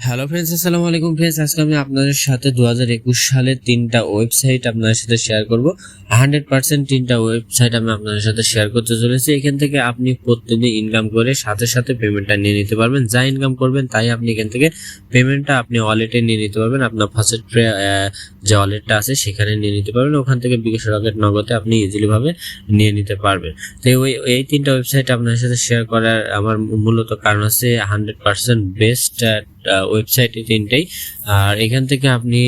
Hello friends, আসসালামু আলাইকুম friends. আজকে আমি আপনাদের সাথে 2021 সালের তিনটা ওয়েবসাইট আপনাদের সাথে শেয়ার করব। 100% তিনটা ওয়েবসাইট আমি আপনাদের সাথে শেয়ার করতে চলেছি। এখান থেকে আপনি প্রতিদিন ইনকাম করে সাথে সাথে পেমেন্টটা নিয়ে নিতে পারবেন। যা ইনকাম করবেন তাই আপনি এখান থেকে পেমেন্টটা আপনি ওয়ালেটে নিয়ে নিতে পারবেন। আপনার ফার্স্ট যে ওয়ালেটটা আছে সেখানে নিয়ে নিতে পারবেন। ওখান থেকে বিকাশ রকেট নগদে আপনি ইজিলি ভাবে নিয়ে নিতে পারবেন। তো এই তিনটা ওয়েবসাইট আপনাদের সাথে শেয়ার করার আমার মূলত কারণ আছে 100% বেস্ট ওয়েবসাইট এই তিনটাই। আর এখান থেকে আপনি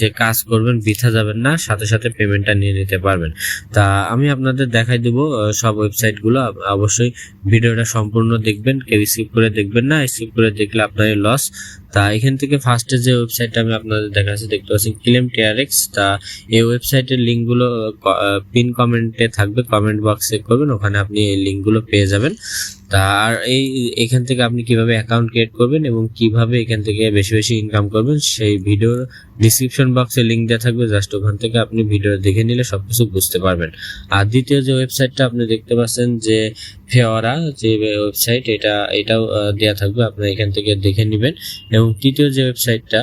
যে কাজ করবেন বৃথা যাবেন না, সাথে সাথে পেমেন্টটা নিয়ে নিতে পারবেন। তা আমি আপনাদের দেখাই দেবো সব ওয়েবসাইটগুলো। অবশ্যই ভিডিওটা সম্পূর্ণ দেখবেন, কেউ স্কিপ করে দেখবেন না। স্কিপ করে দেখলে আপনার লস। তা এখান থেকে ফার্স্টে যে ওয়েবসাইটটা আমি আপনাদের দেখাচ্ছি, দেখতে পাচ্ছেন ক্লেম টিআরএক্স। তা এই ওয়েবসাইটের লিঙ্কগুলো পিন কমেন্টে থাকবে, কমেন্ট বক্স চেক করবেন, ওখানে আপনি এই লিঙ্কগুলো পেয়ে যাবেন। তা আর এখান থেকে আপনি কিভাবে অ্যাকাউন্ট ক্রিয়েট করবেন এবং কিভাবে এখান থেকে বেশি বেশি ইনকাম করবেন সেই ভিডিওর ডিসক্রিপশন বক্সে লিঙ্ক দেওয়া থাকবে। জাস্ট ওখান থেকে আপনি ভিডিও দেখে নিলে সবকিছু বুঝতে পারবেন। আর দ্বিতীয় যে ওয়েবসাইটটা আপনি দেখতে পাচ্ছেন যে ফেওয়ারা যে ওয়েবসাইট, এটাও দেওয়া থাকবে, আপনি এখান থেকে দেখে নেবেন। এবং তৃতীয় যে ওয়েবসাইটটা,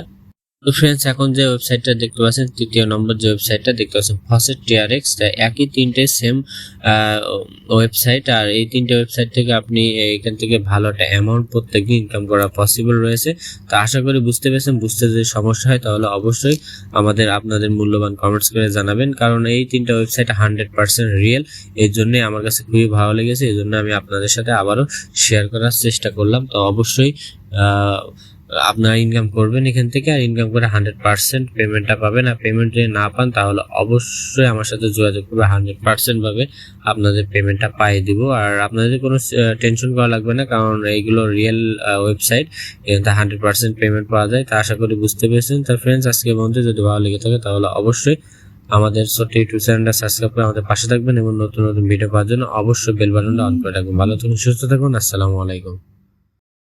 তো ফ্রেন্ডস এখন যে ওয়েবসাইটটা দেখতে পাচ্ছেন, তৃতীয় নম্বর যে ওয়েবসাইটটা দেখতে পাচ্ছেন ফার্স্ট টিআরএক্স, একই তিনটে সেম ওয়েবসাইট। আর এই তিনটে ওয়েবসাইট থেকে আপনি এখান থেকে ভালো একটা অ্যামাউন্ট প্রত্যেকদিন ইনকাম করা পসিবল রয়েছে। তো আশা করি বুঝতে পেরেছেন। বুঝতে যদি সমস্যা হয় তাহলে অবশ্যই আপনাদের মূল্যবান কমেন্টস করে জানাবেন, কারণ এই তিনটা ওয়েবসাইট 100% রিয়েল। এর জন্যই আমার কাছে খুবই ভালো লেগেছে, এই জন্য আমি আপনাদের সাথে আবারও শেয়ার করার চেষ্টা করলাম। তো অবশ্যই আপনারা ইনকাম করবেন এখান থেকে, আর ইনকাম করে 100% পেমেন্টটা পাবেন। আর পেমেন্ট যদি না পান তাহলে অবশ্যই আমার সাথে যোগাযোগ করবে, 100% ভাবে আপনাদের পেমেন্টটা পাইয়ে দিব। আর আপনাদের কোনো টেনশন করা লাগবে না, কারণ এইগুলো রিয়েল ওয়েবসাইট, এখানে 100% পেমেন্ট পাওয়া যায়। তা আশা করি বুঝতে পেরেছেন। তো ফ্রেন্ডস, আজকে বন্ধু যদি ভালো লেগে থাকে তাহলে অবশ্যই আমাদের ছোট্ট ইউটিউব চ্যানেলটা সাবস্ক্রাইব করে আমাদের পাশে থাকবেন এবং নতুন নতুন ভিডিও পাওয়ার জন্য অবশ্যই বেল বাটনটা অন করে রাখবেন। ভালো থাকুন, সুস্থ থাকুন। আসসালামু আলাইকুম।